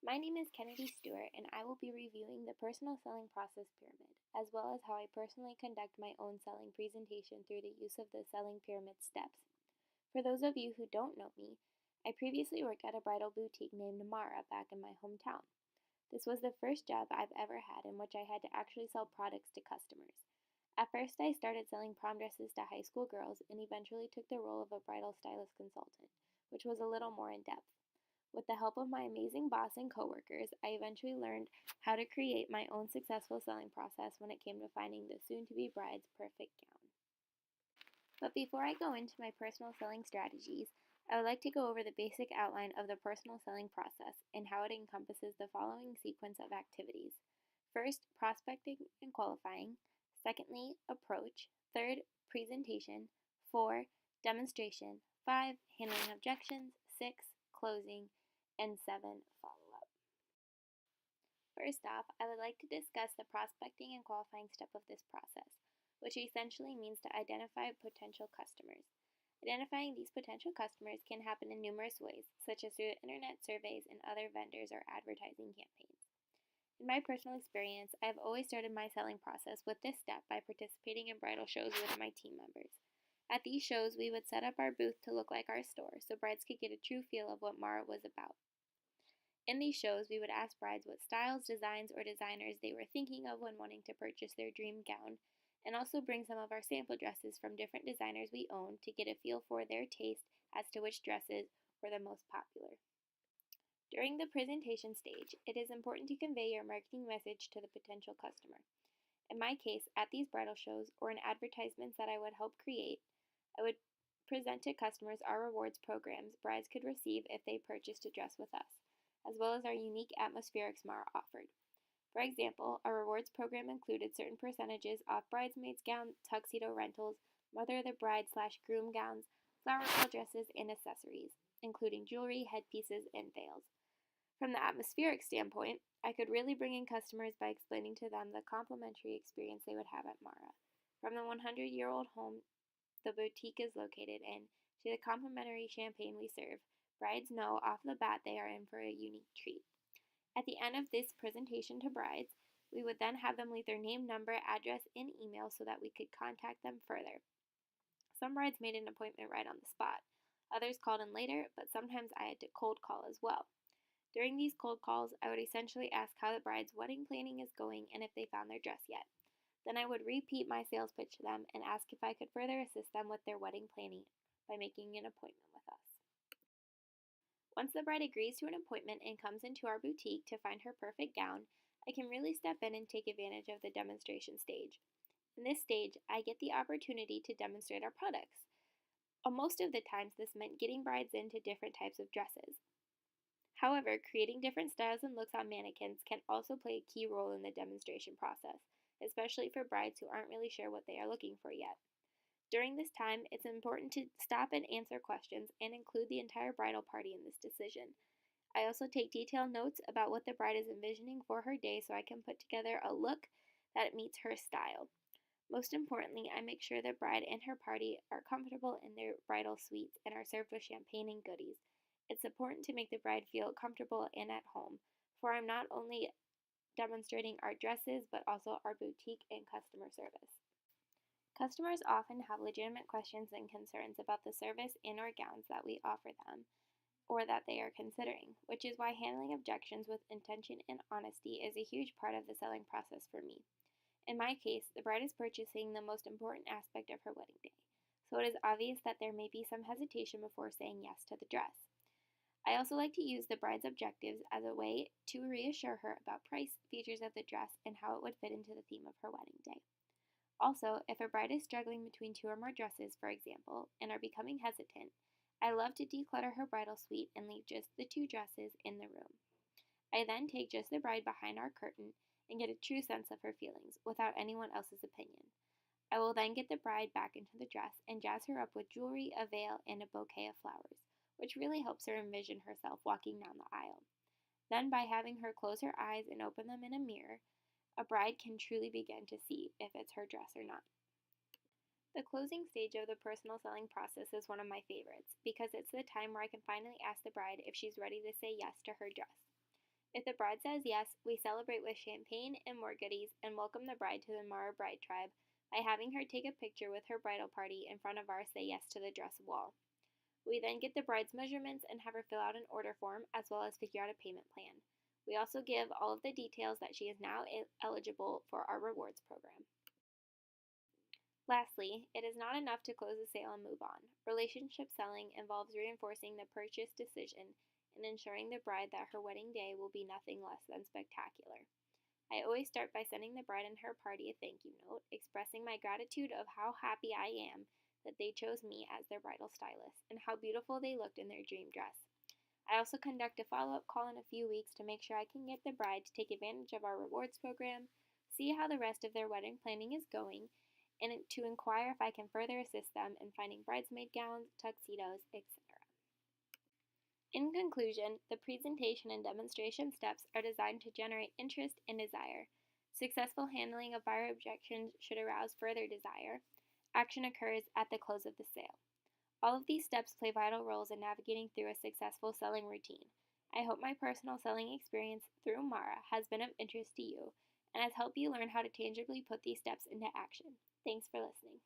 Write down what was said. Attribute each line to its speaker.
Speaker 1: My name is Kennedy Stewart, and I will be reviewing the personal selling process pyramid, as well as how I personally conduct my own selling presentation through the use of the selling pyramid steps. For those of you who don't know me, I previously worked at a bridal boutique named Mara back in my hometown. This was the first job I've ever had in which I had to actually sell products to customers. At first, I started selling prom dresses to high school girls and eventually took the role of a bridal stylist consultant, which was a little more in depth. With the help of my amazing boss and coworkers, I eventually learned how to create my own successful selling process when it came to finding the soon to be bride's perfect gown. But before I go into my personal selling strategies, I would like to go over the basic outline of the personal selling process and how it encompasses the following sequence of activities. First, prospecting and qualifying. Secondly, approach. Third, presentation. 4, demonstration. 5, handling objections. 6, closing. And 7, follow up. First off, I would like to discuss the prospecting and qualifying step of this process, which essentially means to identify potential customers. Identifying these potential customers can happen in numerous ways, such as through internet surveys and other vendors or advertising campaigns. In my personal experience, I have always started my selling process with this step by participating in bridal shows with my team members. At these shows, we would set up our booth to look like our store so brides could get a true feel of what Mara was about. In these shows, we would ask brides what styles, designs, or designers they were thinking of when wanting to purchase their dream gown, and also bring some of our sample dresses from different designers we own to get a feel for their taste as to which dresses were the most popular. During the presentation stage, it is important to convey your marketing message to the potential customer. In my case, at these bridal shows or in advertisements that I would help create, I would present to customers our rewards programs brides could receive if they purchased a dress with us, as well as our unique atmospherics Mara offered. For example, our rewards program included certain percentages off bridesmaids' gowns, tuxedo rentals, mother of the bride/groom gowns, flower girl dresses, and accessories, including jewelry, headpieces, and veils. From the atmospheric standpoint, I could really bring in customers by explaining to them the complimentary experience they would have at Mara. From the 100-year-old home the boutique is located in to the complimentary champagne we serve, brides know off the bat they are in for a unique treat. At the end of this presentation to brides, we would then have them leave their name, number, address, and email so that we could contact them further. Some brides made an appointment right on the spot. Others called in later, but sometimes I had to cold call as well. During these cold calls, I would essentially ask how the bride's wedding planning is going and if they found their dress yet. Then I would repeat my sales pitch to them and ask if I could further assist them with their wedding planning by making an appointment with us. Once the bride agrees to an appointment and comes into our boutique to find her perfect gown, I can really step in and take advantage of the demonstration stage. In this stage, I get the opportunity to demonstrate our products. Most of the times, this meant getting brides into different types of dresses. However, creating different styles and looks on mannequins can also play a key role in the demonstration process, especially for brides who aren't really sure what they are looking for yet. During this time, it's important to stop and answer questions and include the entire bridal party in this decision. I also take detailed notes about what the bride is envisioning for her day so I can put together a look that meets her style. Most importantly, I make sure the bride and her party are comfortable in their bridal suites and are served with champagne and goodies. It's important to make the bride feel comfortable and at home, for I'm not only demonstrating our dresses but also our boutique and customer service. Customers often have legitimate questions and concerns about the service and/or gowns that we offer them or that they are considering, which is why handling objections with intention and honesty is a huge part of the selling process for me. In my case, the bride is purchasing the most important aspect of her wedding day, so it is obvious that there may be some hesitation before saying yes to the dress. I also like to use the bride's objectives as a way to reassure her about price, features of the dress, and how it would fit into the theme of her wedding day. Also, if a bride is struggling between two or more dresses, for example, and are becoming hesitant, I love to declutter her bridal suite and leave just the two dresses in the room. I then take just the bride behind our curtain and get a true sense of her feelings without anyone else's opinion. I will then get the bride back into the dress and jazz her up with jewelry, a veil, and a bouquet of flowers, which really helps her envision herself walking down the aisle. Then, by having her close her eyes and open them in a mirror, a bride can truly begin to see if it's her dress or not. The closing stage of the personal selling process is one of my favorites because it's the time where I can finally ask the bride if she's ready to say yes to her dress. If the bride says yes, we celebrate with champagne and more goodies and welcome the bride to the Mara Bride Tribe by having her take a picture with her bridal party in front of our Say Yes to the Dress wall. We then get the bride's measurements and have her fill out an order form as well as figure out a payment plan. We also give all of the details that she is now eligible for our rewards program. Lastly, it is not enough to close a sale and move on. Relationship selling involves reinforcing the purchase decision and ensuring the bride that her wedding day will be nothing less than spectacular. I always start by sending the bride and her party a thank you note, expressing my gratitude of how happy I am that they chose me as their bridal stylist and how beautiful they looked in their dream dress. I also conduct a follow-up call in a few weeks to make sure I can get the bride to take advantage of our rewards program, see how the rest of their wedding planning is going, and to inquire if I can further assist them in finding bridesmaid gowns, tuxedos, etc. In conclusion, the presentation and demonstration steps are designed to generate interest and desire. Successful handling of buyer objections should arouse further desire. Action occurs at the close of the sale. All of these steps play vital roles in navigating through a successful selling routine. I hope my personal selling experience through Mara has been of interest to you and has helped you learn how to tangibly put these steps into action. Thanks for listening.